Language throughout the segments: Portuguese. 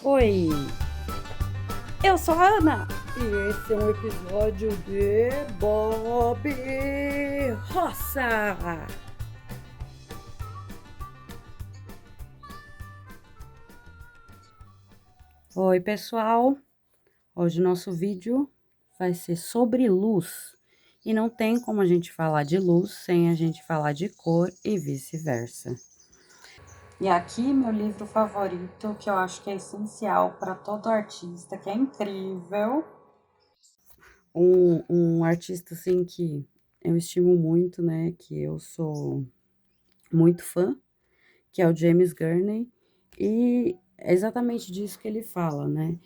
Oi, eu sou a Ana e esse é um episódio de Bob Roça. Oi, pessoal. Hoje o nosso vídeo vai ser sobre luz. E não tem como a gente falar de luz sem a gente falar de cor e vice-versa. E aqui meu livro favorito, que eu acho que é essencial para todo artista, que é incrível. Um artista assim que eu estimo muito, né? Que eu sou muito fã, que é o James Gurney, e é exatamente disso que ele fala, né?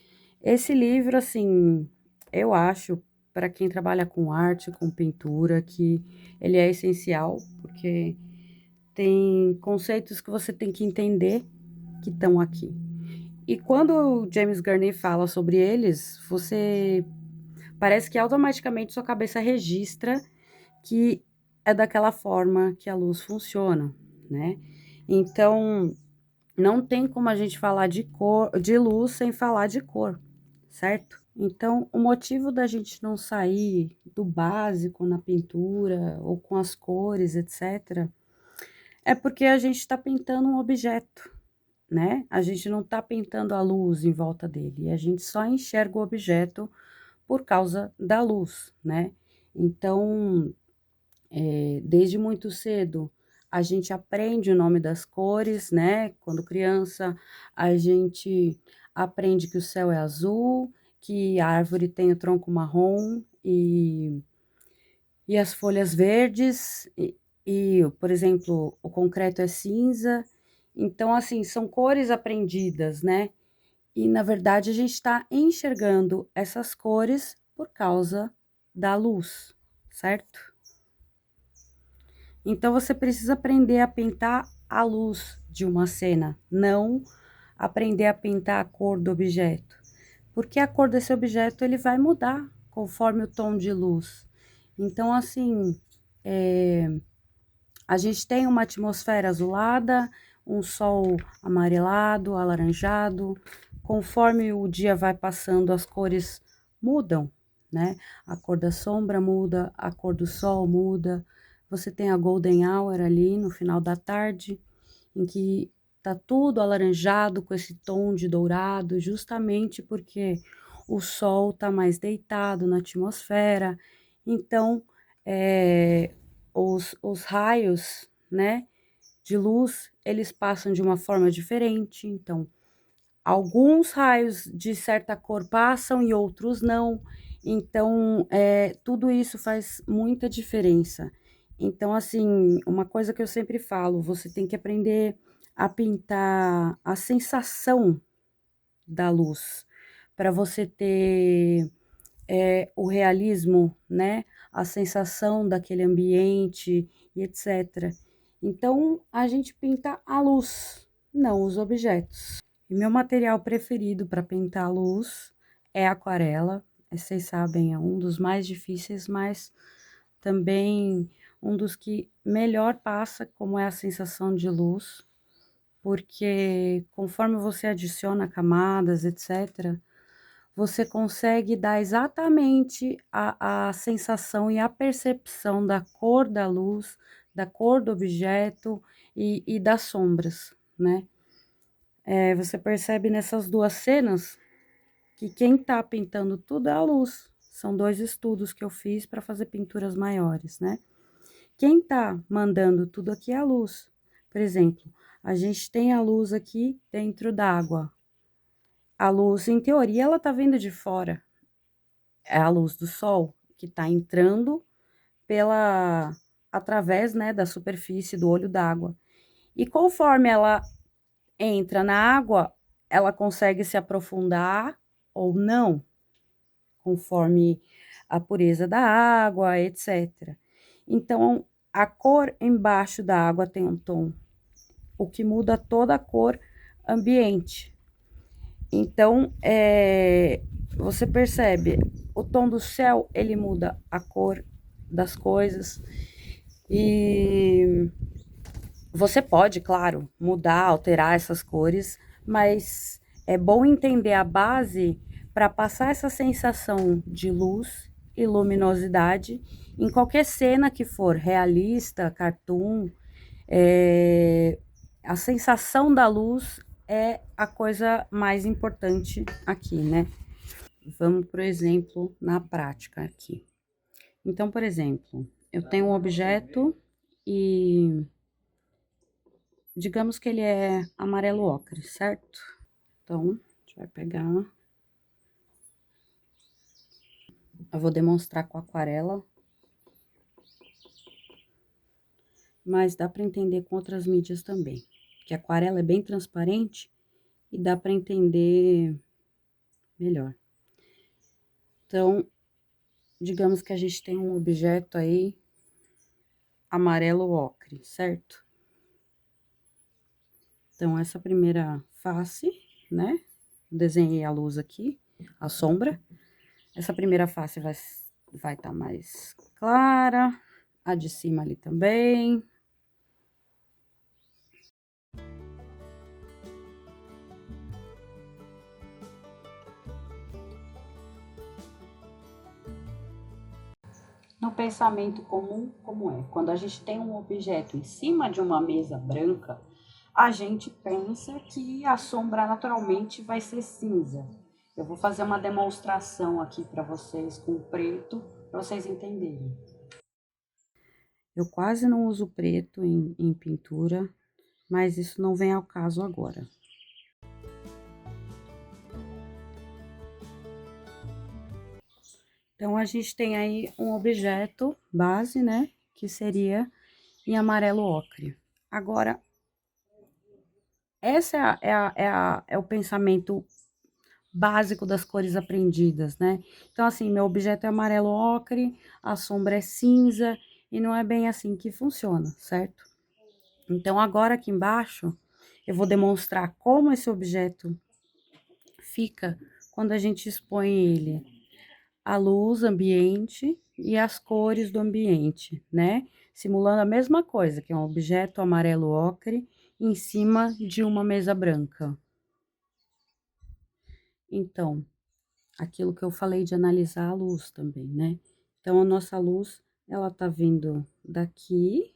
Esse livro, assim, eu acho, para quem trabalha com arte, com pintura, que ele é essencial, porque tem conceitos que você tem que entender que estão aqui. E quando o James Gurney fala sobre eles, você parece que automaticamente sua cabeça registra que é daquela forma que a luz funciona, né? Então, não tem como a gente falar de cor, de luz sem falar de cor, certo? Então, o motivo da gente não sair do básico na pintura ou com as cores, etc., é porque a gente está pintando um objeto, né? A gente não está pintando a luz em volta dele, a gente só enxerga o objeto por causa da luz, né? Então, desde muito cedo, a gente aprende o nome das cores, né? Quando criança, a gente aprende que o céu é azul, que a árvore tem o tronco marrom e as folhas verdes, por exemplo, o concreto é cinza. Então, assim, são cores aprendidas, né? E, na verdade, a gente está enxergando essas cores por causa da luz, certo? Então você precisa aprender a pintar a luz de uma cena, não aprender a pintar a cor do objeto, porque a cor desse objeto ele vai mudar conforme o tom de luz. Então, assim, a gente tem uma atmosfera azulada, um sol amarelado, alaranjado. Conforme o dia vai passando, as cores mudam, né? A cor da sombra muda, a cor do sol muda. Você tem a golden hour ali no final da tarde, em que tá tudo alaranjado com esse tom de dourado, justamente porque o sol tá mais deitado na atmosfera. Então, os raios, né, de luz, eles passam de uma forma diferente. Então, alguns raios de certa cor passam e outros não. Então, tudo isso faz muita diferença. Então, assim, uma coisa que eu sempre falo, você tem que aprender a pintar a sensação da luz, para você ter o realismo, né? A sensação daquele ambiente e etc. Então, a gente pinta a luz, não os objetos. E meu material preferido para pintar a luz é a aquarela. Vocês sabem, é um dos mais difíceis, mas também um dos que melhor passa como é a sensação de luz, porque conforme você adiciona camadas, etc., você consegue dar exatamente a sensação e a percepção da cor da luz, da cor do objeto e das sombras, né? Você percebe nessas duas cenas que quem tá pintando tudo é a luz. São dois estudos que eu fiz para fazer pinturas maiores, né? Quem tá mandando tudo aqui é a luz. Por exemplo, a gente tem a luz aqui dentro d'água. A luz, em teoria, ela tá vindo de fora. É a luz do sol que está entrando pela através, né, da superfície do olho d'água. E conforme ela entra na água, ela consegue se aprofundar ou não, conforme a pureza da água, etc. Então, a cor embaixo da água tem um tom, o que muda toda a cor ambiente. Então, você percebe, o tom do céu, ele muda a cor das coisas. E você pode, claro, mudar, alterar essas cores, mas É bom entender a base para passar essa sensação de luz e luminosidade em qualquer cena que for, realista, cartoon, a sensação da luz é a coisa mais importante aqui, né? Vamos, por exemplo, na prática aqui. Então, por exemplo, eu tenho um objeto e digamos que ele é amarelo ocre, certo? Então, a gente vai pegar. Eu vou demonstrar com aquarela, mas dá para entender com outras mídias também. Que a aquarela é bem transparente e dá para entender melhor. Então, digamos que a gente tem um objeto aí amarelo ocre, certo? Então, essa primeira face, né? Desenhei a luz aqui, a sombra. Essa primeira face vai tá mais clara, a de cima ali também. No pensamento comum, como é? Quando a gente tem um objeto em cima de uma mesa branca, a gente pensa que a sombra naturalmente vai ser cinza. Eu vou fazer uma demonstração aqui para vocês com preto, para vocês entenderem. Eu quase não uso preto em pintura, mas isso não vem ao caso agora. Então, a gente tem aí um objeto base, né? Que seria em amarelo ocre. Agora, essa é o pensamento básico das cores aprendidas, né? Então, assim, meu objeto é amarelo ocre, a sombra é cinza, e não é bem assim que funciona, certo? Então, agora aqui embaixo, eu vou demonstrar como esse objeto fica quando a gente expõe ele à luz ambiente e as cores do ambiente, né? Simulando a mesma coisa, que é um objeto amarelo ocre em cima de uma mesa branca. Então, aquilo que eu falei de analisar a luz também, né? Então, a nossa luz, ela tá vindo daqui,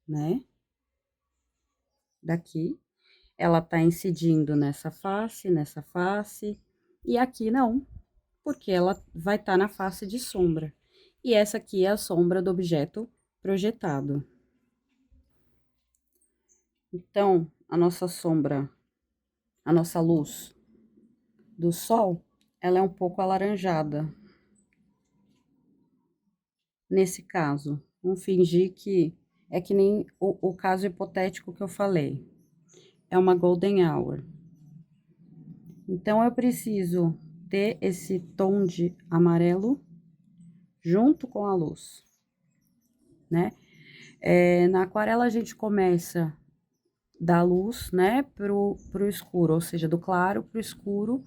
né? Daqui. Ela tá incidindo nessa face, e aqui não, porque ela vai estar na face de sombra. E essa aqui é a sombra do objeto projetado. Então, a nossa sombra, a nossa luz do sol, ela é um pouco alaranjada. Nesse caso, vamos fingir que é que nem o caso hipotético que eu falei. É uma golden hour. Então, eu preciso ter esse tom de amarelo junto com a luz, né? Na aquarela, a gente começa da luz, né, pro escuro, ou seja, do claro pro escuro,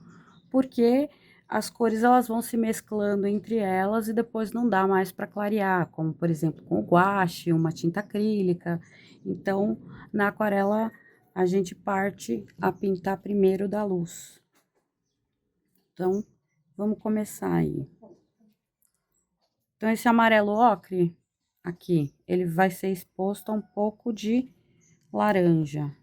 porque as cores elas vão se mesclando entre elas e depois não dá mais para clarear, como por exemplo com o guache, uma tinta acrílica. Então, na aquarela a gente parte a pintar primeiro da luz. Então, vamos começar aí. Então, esse amarelo ocre aqui, ele vai ser exposto a um pouco de laranja.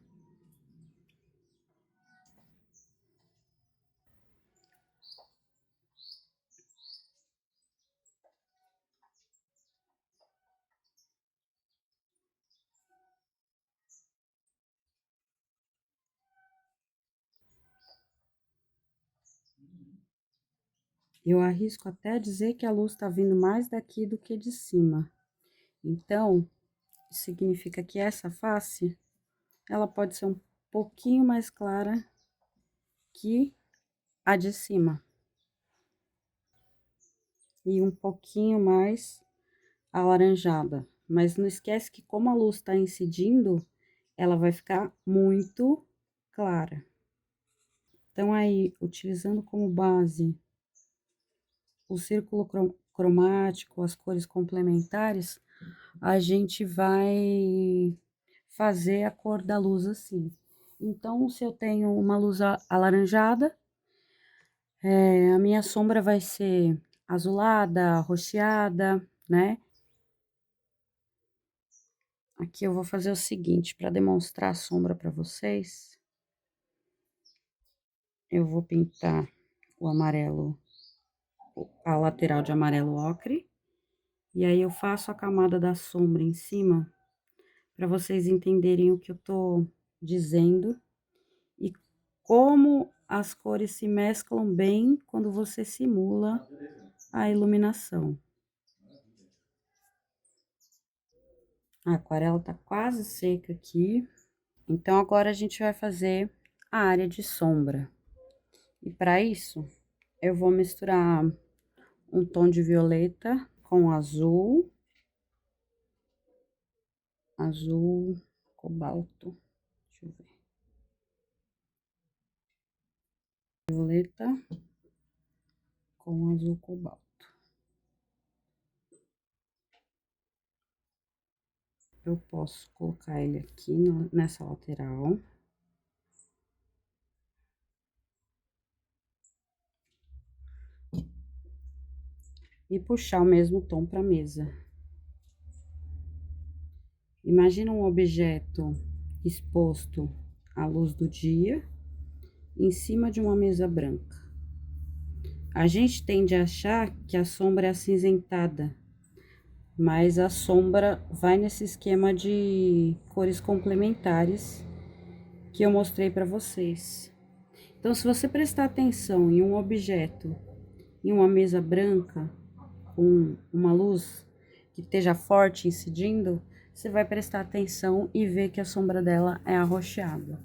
Eu arrisco até dizer que a luz está vindo mais daqui do que de cima. Então, significa que essa face, ela pode ser um pouquinho mais clara que a de cima. E um pouquinho mais alaranjada. Mas não esquece que como a luz está incidindo, ela vai ficar muito clara. Então, aí, utilizando como base o círculo cromático, as cores complementares, a gente vai fazer a cor da luz assim. Então, se eu tenho uma luz alaranjada, a minha sombra vai ser azulada, roxeada, né? Aqui eu vou fazer o seguinte, para demonstrar a sombra para vocês, eu vou pintar o amarelo, a lateral de amarelo ocre, e aí eu faço a camada da sombra em cima, para vocês entenderem o que eu tô dizendo e como as cores se mesclam bem quando você simula a iluminação. A aquarela tá quase seca aqui, então agora a gente vai fazer a área de sombra. E para isso, eu vou misturar um tom de violeta com azul, azul cobalto, deixa eu ver. Violeta com azul cobalto. Eu posso colocar ele aqui nessa lateral. E puxar o mesmo tom para a mesa. Imagina um objeto exposto à luz do dia, em cima de uma mesa branca. A gente tende a achar que a sombra é acinzentada, mas a sombra vai nesse esquema de cores complementares que eu mostrei para vocês. Então, se você prestar atenção em um objeto, em uma mesa branca, com uma luz que esteja forte incidindo, você vai prestar atenção e ver que a sombra dela é arroxeada.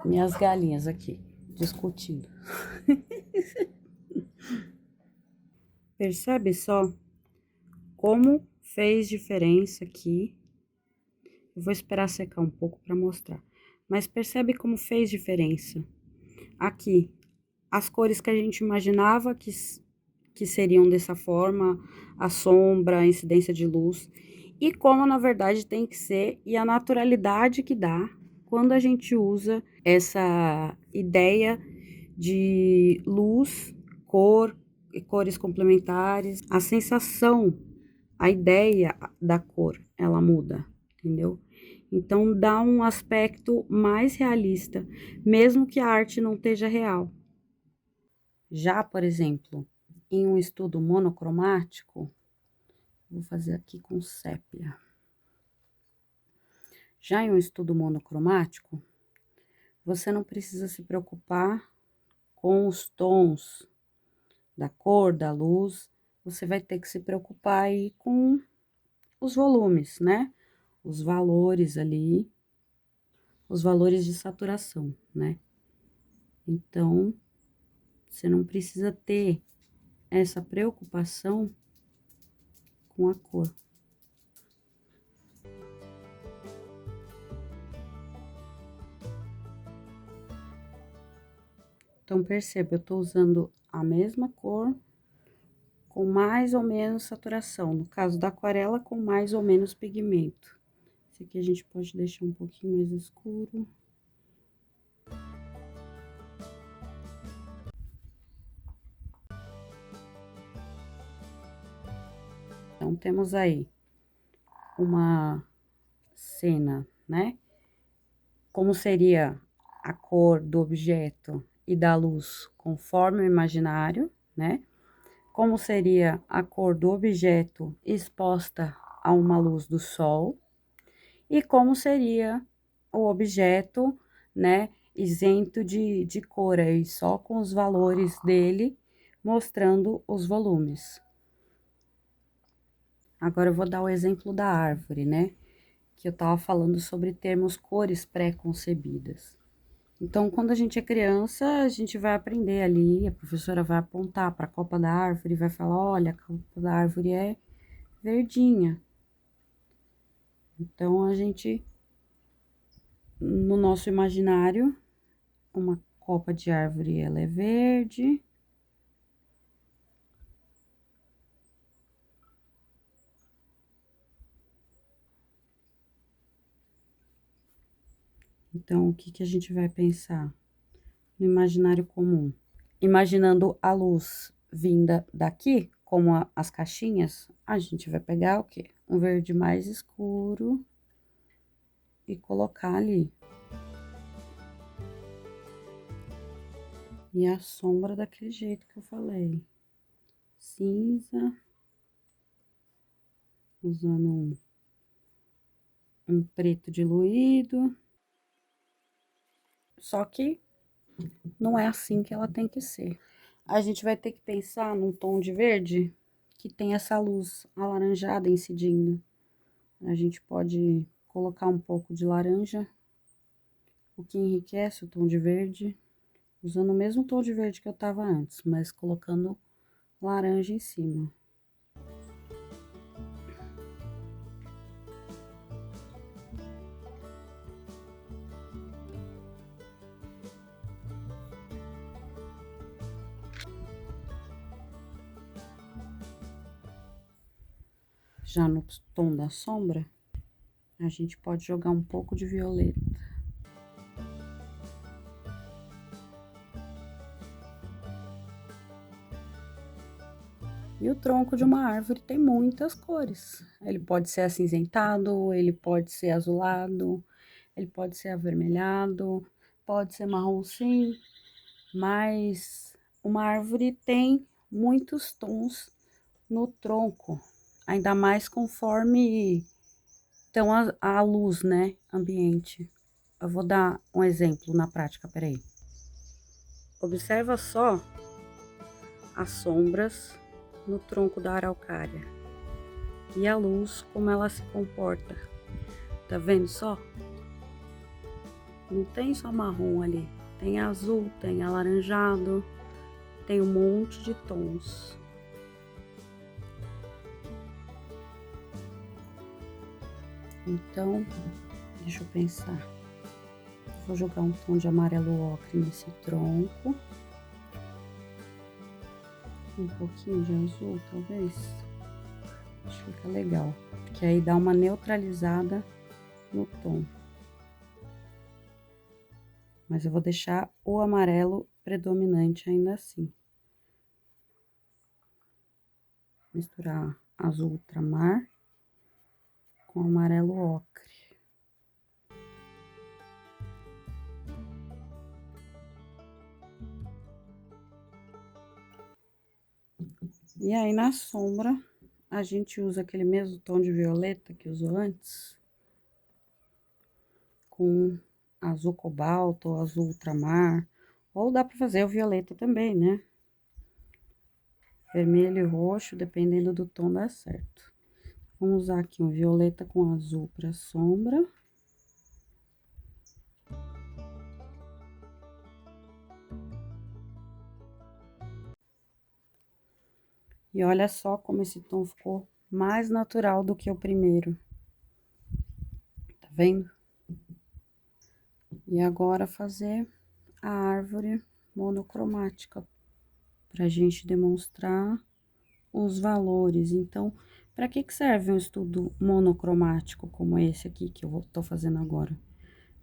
Minhas galinhas aqui, discutindo. Percebe só como fez diferença aqui. Eu vou esperar secar um pouco para mostrar. Mas percebe como fez diferença. Aqui, as cores que a gente imaginava que seriam dessa forma, a sombra, a incidência de luz, e como na verdade tem que ser, e a naturalidade que dá quando a gente usa essa ideia de luz, cor e cores complementares. A sensação, a ideia da cor, ela muda, entendeu? Então dá um aspecto mais realista, mesmo que a arte não esteja real. Já, por exemplo, em um estudo monocromático, vou fazer aqui com sépia. Já em um estudo monocromático, você não precisa se preocupar com os tons da cor, da luz, você vai ter que se preocupar aí com os volumes, né? Os valores ali, os valores de saturação, né? Então, você não precisa ter essa preocupação com a cor. Então, perceba, eu tô usando a mesma cor com mais ou menos saturação. No caso da aquarela, com mais ou menos pigmento. Esse aqui a gente pode deixar um pouquinho mais escuro. Então, temos aí uma cena, né? Como seria a cor do objeto e da luz conforme o imaginário, né? Como seria a cor do objeto exposta a uma luz do sol e como seria o objeto, né, isento de cor aí, só com os valores dele, mostrando os volumes. Agora eu vou dar o exemplo da árvore, né, que eu tava falando sobre termos cores pré-concebidas. Então, quando a gente é criança, a gente vai aprender ali, a professora vai apontar para a copa da árvore e vai falar: olha, a copa da árvore é verdinha. Então, a gente, no nosso imaginário, uma copa de árvore, ela é verde. Então, o que que a gente vai pensar? No imaginário comum. Imaginando a luz vinda daqui, como as caixinhas, a gente vai pegar o quê? Um verde mais escuro e colocar ali. E a sombra daquele jeito que eu falei. Cinza. Usando um preto diluído. Só que não é assim que ela tem que ser. A gente vai ter que pensar num tom de verde que tem essa luz alaranjada incidindo. A gente pode colocar um pouco de laranja, o que enriquece o tom de verde, usando o mesmo tom de verde que eu tava antes, mas colocando laranja em cima. Já no tom da sombra, a gente pode jogar um pouco de violeta. E o tronco de uma árvore tem muitas cores. Ele pode ser acinzentado, ele pode ser azulado, ele pode ser avermelhado, pode ser marrom sim, mas uma árvore tem muitos tons no tronco, ainda mais conforme então a luz, né, ambiente. Eu vou dar um exemplo na prática, peraí. Observa só as sombras no tronco da araucária e a luz, como ela se comporta. Tá vendo só? Não tem só marrom ali, tem azul, tem alaranjado, tem um monte de tons. Então, deixa eu pensar. Vou jogar um tom de amarelo ocre nesse tronco. Um pouquinho de azul, talvez. Acho que fica legal. Que aí dá uma neutralizada no tom. Mas eu vou deixar o amarelo predominante ainda assim. Misturar azul ultramar com amarelo ocre. E aí, na sombra, a gente usa aquele mesmo tom de violeta que usou antes, com azul cobalto ou azul ultramar, ou dá pra fazer o violeta também, né? Vermelho e roxo, dependendo do tom, dá certo. Vamos usar aqui um violeta com azul pra sombra. E olha só como esse tom ficou mais natural do que o primeiro. Tá vendo? E agora fazer a árvore monocromática, pra gente demonstrar os valores. Então, para que que serve um estudo monocromático como esse aqui que eu tô fazendo agora?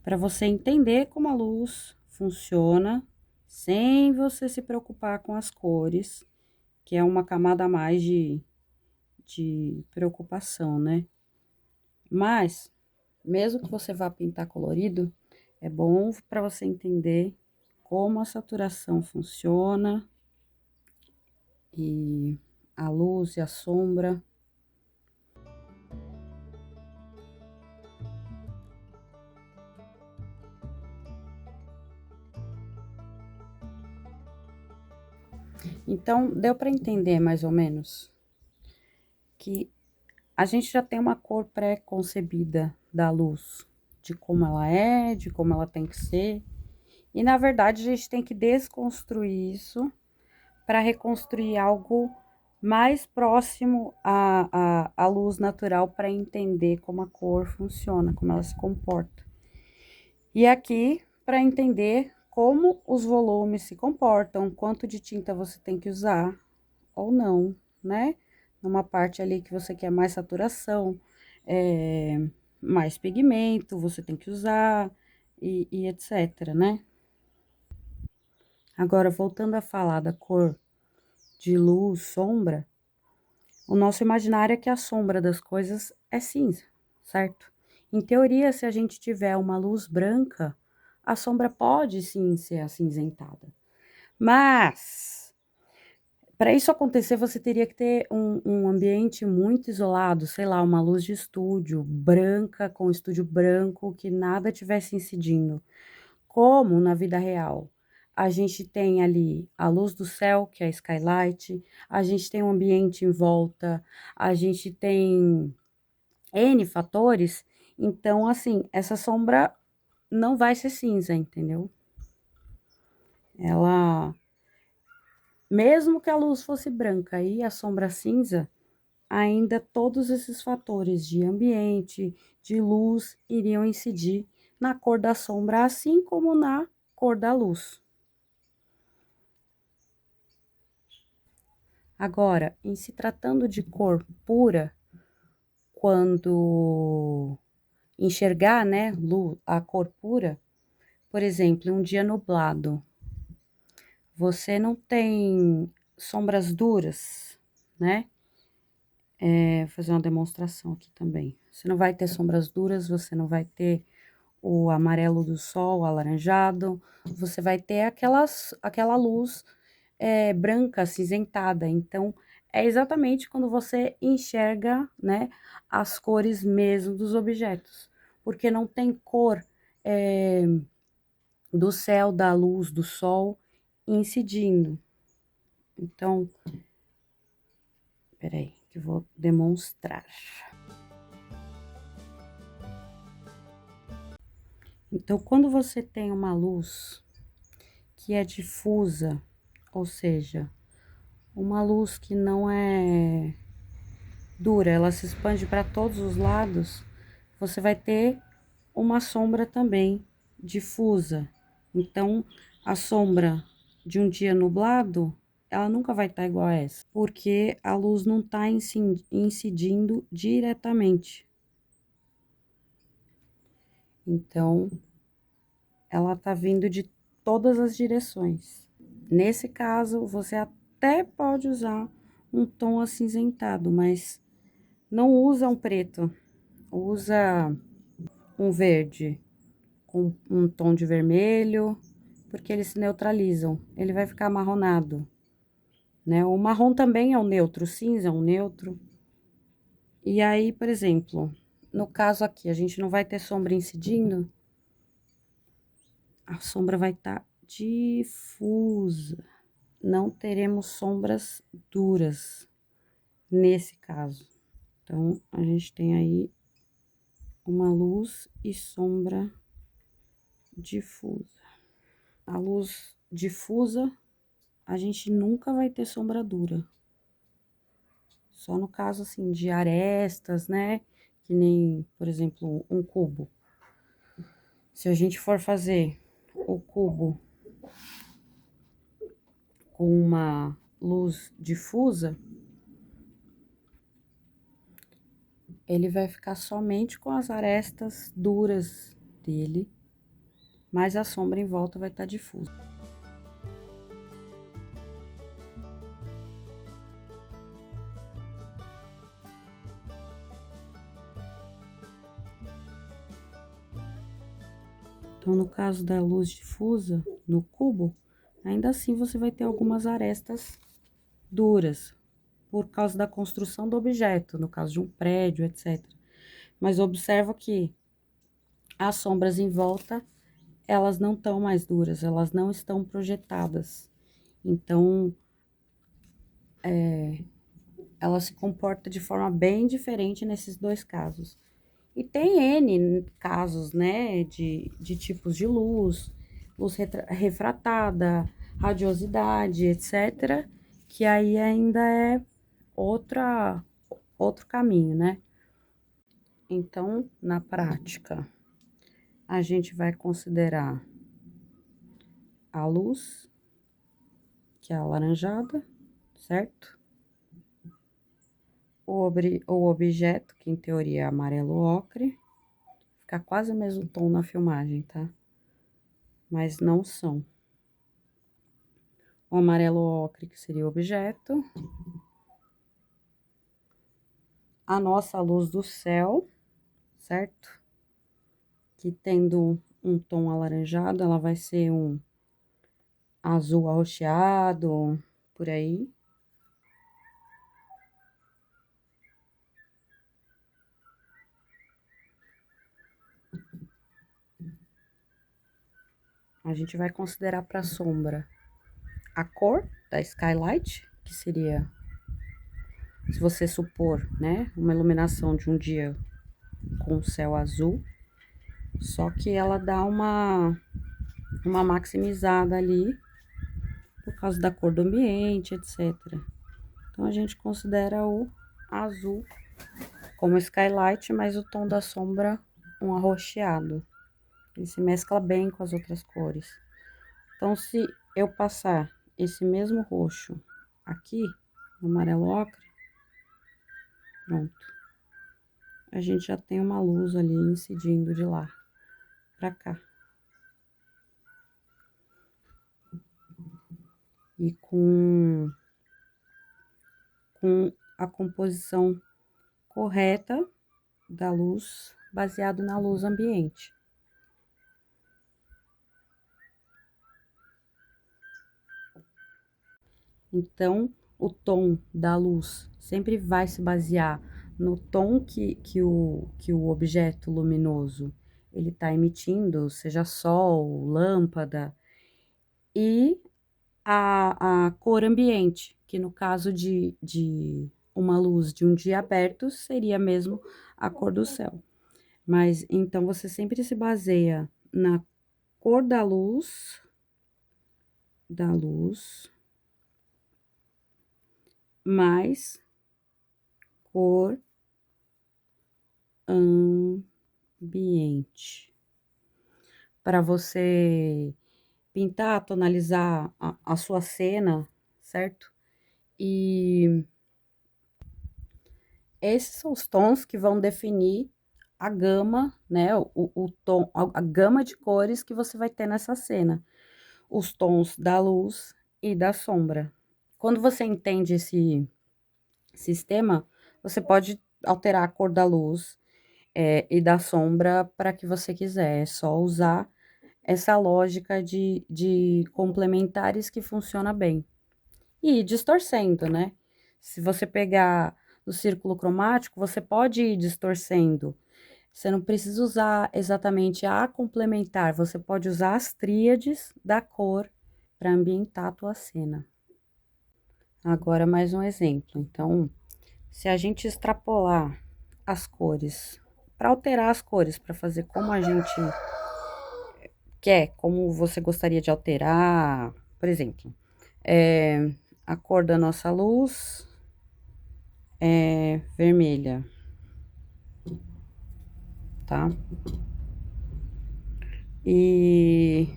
Para você entender como a luz funciona, sem você se preocupar com as cores, que é uma camada a mais de preocupação, né? Mas, mesmo que você vá pintar colorido, é bom para você entender como a saturação funciona e a luz e a sombra. Então, deu para entender mais ou menos que a gente já tem uma cor pré-concebida da luz, de como ela é, de como ela tem que ser. E na verdade, a gente tem que desconstruir isso para reconstruir algo mais próximo à luz natural para entender como a cor funciona, como ela se comporta. E aqui, para entender como os volumes se comportam, quanto de tinta você tem que usar ou não, né? Numa parte ali que você quer mais saturação, mais pigmento, você tem que usar. e etc, né? Agora, voltando a falar da cor de luz, sombra, o nosso imaginário é que a sombra das coisas é cinza, certo? Em teoria, se a gente tiver uma luz branca, a sombra pode sim ser acinzentada. Mas, para isso acontecer, você teria que ter um ambiente muito isolado, sei lá, uma luz de estúdio branca, com estúdio branco, que nada tivesse incidindo. Como na vida real, a gente tem ali a luz do céu, que é a skylight, a gente tem um ambiente em volta, a gente tem N fatores, então, assim, essa sombra não vai ser cinza, entendeu? Ela, mesmo que a luz fosse branca e a sombra cinza, ainda todos esses fatores de ambiente, de luz, iriam incidir na cor da sombra, assim como na cor da luz. Agora, em se tratando de cor pura, quando enxergar, né, a cor pura, por exemplo, um dia nublado, você não tem sombras duras, né? Vou fazer uma demonstração aqui também. Você não vai ter sombras duras, você não vai ter o amarelo do sol, o alaranjado, você vai ter aquela luz branca, acinzentada. Então, é exatamente quando você enxerga, né, as cores mesmo dos objetos, porque não tem cor do céu, da luz, do sol incidindo. Então, peraí, que eu vou demonstrar. Então, quando você tem uma luz que é difusa, ou seja, uma luz que não é dura, ela se expande para todos os lados, você vai ter uma sombra também difusa. Então, a sombra de um dia nublado, ela nunca vai estar igual a essa, porque a luz não está incidindo diretamente. Então, ela tá vindo de todas as direções. Nesse caso, você até pode usar um tom acinzentado, mas não usa um preto, usa um verde com um tom de vermelho, porque eles se neutralizam, ele vai ficar amarronado, né? O marrom também é um neutro, o cinza é um neutro. E aí, por exemplo, no caso aqui, a gente não vai ter sombra incidindo, a sombra vai estar difusa. Não teremos sombras duras nesse caso. Então, a gente tem aí uma luz e sombra difusa. A luz difusa, a gente nunca vai ter sombra dura. Só no caso, assim, de arestas, né? Que nem, por exemplo, um cubo. Se a gente for fazer o cubo com uma luz difusa, ele vai ficar somente com as arestas duras dele, mas a sombra em volta vai estar difusa. Então, no caso da luz difusa no cubo, ainda assim você vai ter algumas arestas duras, por causa da construção do objeto, no caso de um prédio, etc. Mas observa que as sombras em volta, elas não estão mais duras, elas não estão projetadas. Então, ela se comporta de forma bem diferente nesses dois casos. E tem N casos, né, de tipos de luz, luz refratada, radiosidade, etc., que aí ainda é outro caminho, né? Então, na prática, a gente vai considerar a luz, que é alaranjada, certo? O objeto, que em teoria é amarelo ocre, fica quase o mesmo tom na filmagem, tá? mas não são. O amarelo ocre, que seria o objeto. A nossa luz do céu, certo? Que tendo um tom alaranjado, ela vai ser um azul arroxeado, por aí. A gente vai considerar para sombra a cor da skylight, que seria, se você supor, né, uma iluminação de um dia com o céu azul, só que ela dá uma maximizada ali, por causa da cor do ambiente, etc. Então, a gente considera o azul como skylight, mas o tom da sombra um arroxeado. Ele se mescla bem com as outras cores. Então, se eu passar esse mesmo roxo aqui, no amarelo ocre, pronto. A gente já tem uma luz ali incidindo de lá pra cá. E com a composição correta da luz, baseado na luz ambiente. Então, o tom da luz sempre vai se basear no tom que o objeto luminoso ele está emitindo, seja sol, lâmpada, e a cor ambiente, que no caso de uma luz de um dia aberto, seria mesmo a cor do céu. Mas, então, você sempre se baseia na cor da luz, mais cor ambiente. Para você pintar, tonalizar a sua cena, certo? E esses são os tons que vão definir a gama, né? O tom, a gama de cores que você vai ter nessa cena. Os tons da luz e da sombra. Quando você entende esse sistema, você pode alterar a cor da luz e da sombra para que você quiser. É só usar essa lógica de complementares que funciona bem. E ir distorcendo, né? Se você pegar o círculo cromático, você pode ir distorcendo. Você não precisa usar exatamente a complementar, você pode usar as tríades da cor para ambientar a tua cena. Agora, mais um exemplo. Então, se a gente extrapolar as cores, para alterar as cores, para fazer como a gente quer, como você gostaria de alterar, por exemplo, a cor da nossa luz é vermelha, tá? E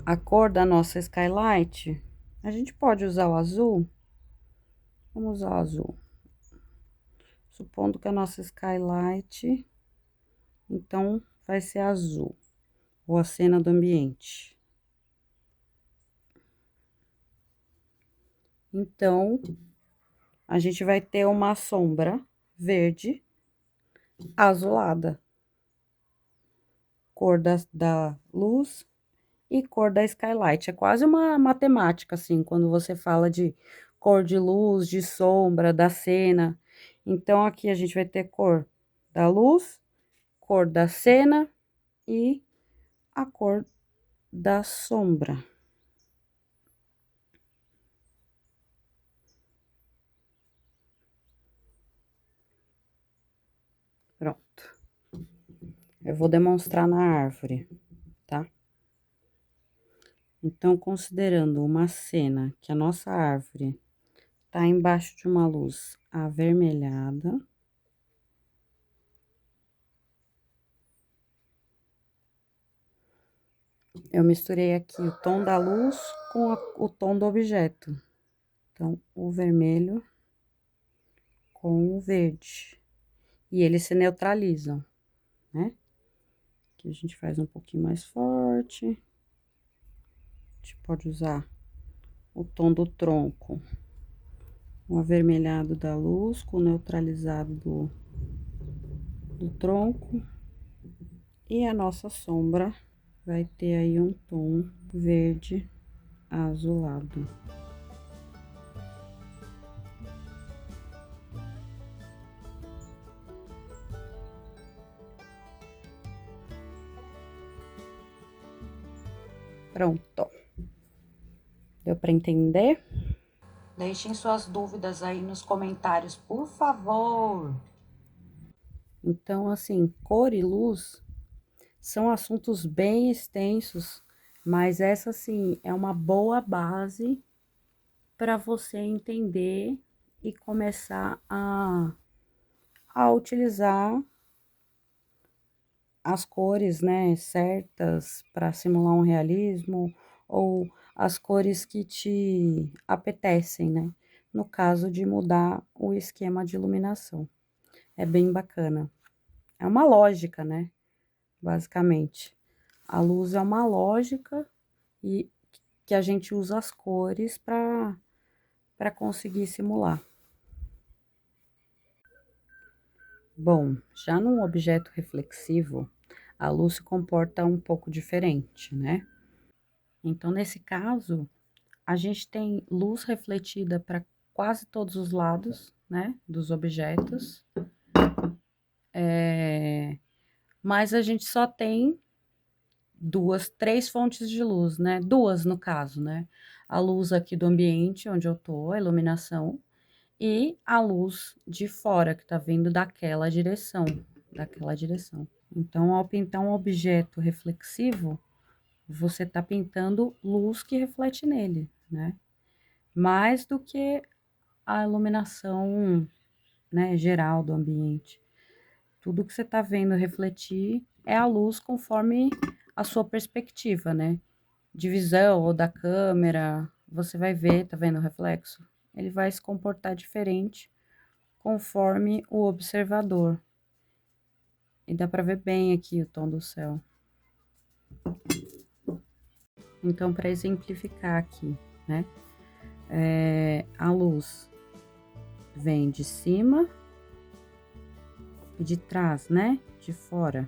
a cor da nossa skylight, a gente pode usar o azul? Vamos usar o azul. Supondo que a nossa skylight, então, vai ser azul, ou a cena do ambiente. Então, a gente vai ter uma sombra verde azulada. Cor da luz e cor da skylight. É quase uma matemática, assim, quando você fala de cor de luz, de sombra, da cena. Então, aqui a gente vai ter cor da luz, cor da cena e a cor da sombra. Pronto. Eu vou demonstrar na árvore, tá? Então, considerando uma cena que a nossa árvore tá embaixo de uma luz avermelhada. Eu misturei aqui o tom da luz com o tom do objeto. Então, o vermelho com o verde. E eles se neutralizam, né? Aqui a gente faz um pouquinho mais forte. gente pode usar o tom do tronco, o avermelhado da luz com o neutralizado do tronco. E a nossa sombra vai ter aí um tom verde azulado. Pronto. Deu para entender? Deixem suas dúvidas aí nos comentários, por favor. Então, assim, cor e luz são assuntos bem extensos, mas essa, sim, é uma boa base para você entender e começar a utilizar as cores, né, certas para simular um realismo, ou as cores que te apetecem, né? No caso de mudar o esquema de iluminação. É bem bacana. É uma lógica, né? Basicamente. A luz é uma lógica e que a gente usa as cores para conseguir simular. Bom, já num objeto reflexivo, a luz se comporta um pouco diferente, né? Então, nesse caso, a gente tem luz refletida para quase todos os lados, né, dos objetos. Mas a gente só tem três fontes de luz, né? Duas no caso, né? A luz aqui do ambiente onde eu tô, a iluminação, e a luz de fora que tá vindo daquela direção, Então, ao pintar um objeto reflexivo, você tá pintando luz que reflete nele, né? Mais do que a iluminação, né, geral do ambiente. Tudo que você tá vendo refletir é a luz conforme a sua perspectiva, né? De visão ou da câmera, você vai ver, tá vendo o reflexo? Ele vai se comportar diferente conforme o observador. E dá pra ver bem aqui o tom do céu. Então, para exemplificar aqui, né? A luz vem de cima e de trás, né? De fora.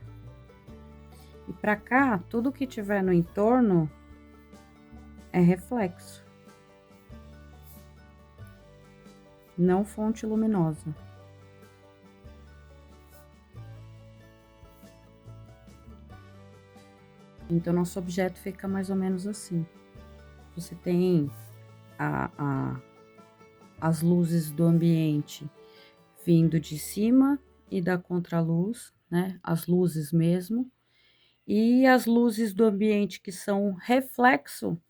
E para cá, tudo que tiver no entorno é reflexo, não fonte luminosa. Então, nosso objeto fica mais ou menos assim. Você tem as luzes do ambiente vindo de cima e da contraluz, né? As luzes mesmo. E as luzes do ambiente que são reflexo,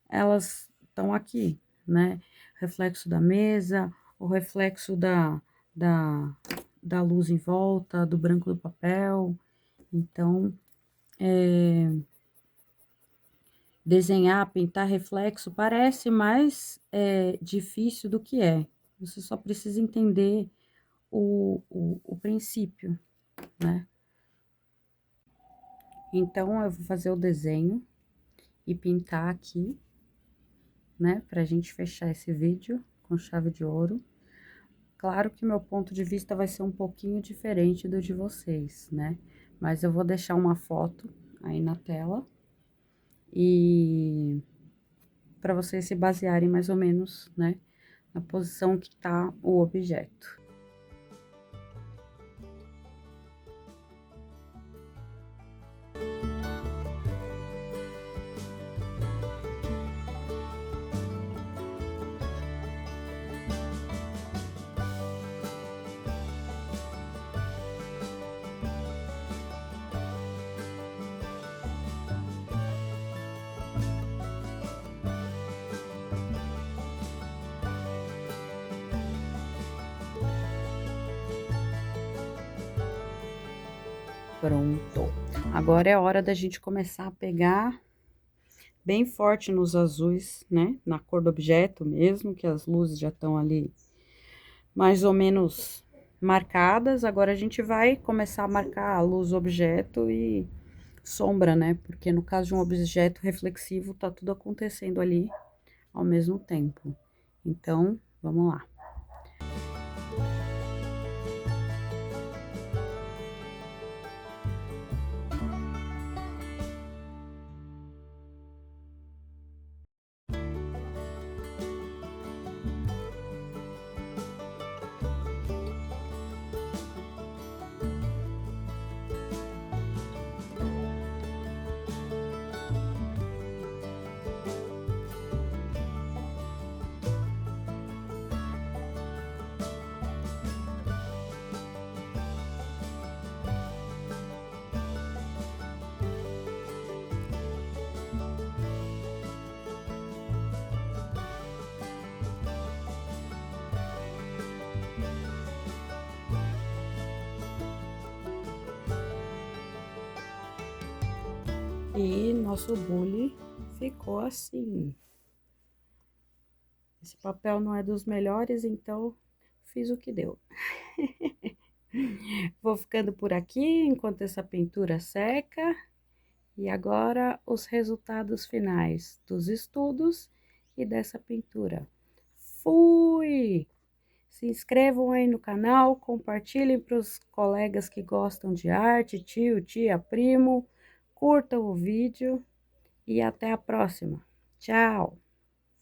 elas estão aqui, né? Reflexo da mesa, o reflexo da luz em volta, do branco do papel. Então, desenhar, pintar reflexo parece mais difícil do que é. Você só precisa entender o princípio, né? Então, eu vou fazer o desenho e pintar aqui, né? Pra gente fechar esse vídeo com chave de ouro. Claro que meu ponto de vista vai ser um pouquinho diferente do de vocês, né? Mas eu vou deixar uma foto aí na tela e para vocês se basearem mais ou menos, né, na posição que tá o objeto. Pronto. Agora é a hora da gente começar a pegar bem forte nos azuis, né? Na cor do objeto mesmo, que as luzes já estão ali mais ou menos marcadas. Agora a gente vai começar a marcar a luz do objeto e sombra, né? Porque no caso de um objeto reflexivo, tá tudo acontecendo ali ao mesmo tempo. Então, vamos lá. E nosso bule ficou assim. Esse papel não é dos melhores, então fiz o que deu. Vou ficando por aqui enquanto essa pintura seca. E agora os resultados finais dos estudos e dessa pintura. Fui! Se inscrevam aí no canal, compartilhem para os colegas que gostam de arte, tio, tia, primo. Curtam o vídeo e até a próxima. Tchau!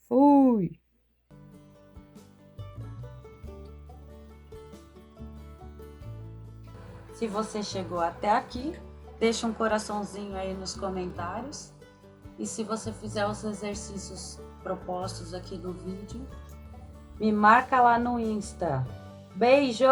Fui! Se você chegou até aqui, deixa um coraçãozinho aí nos comentários. E se você fizer os exercícios propostos aqui no vídeo, me marca lá no Insta. Beijo!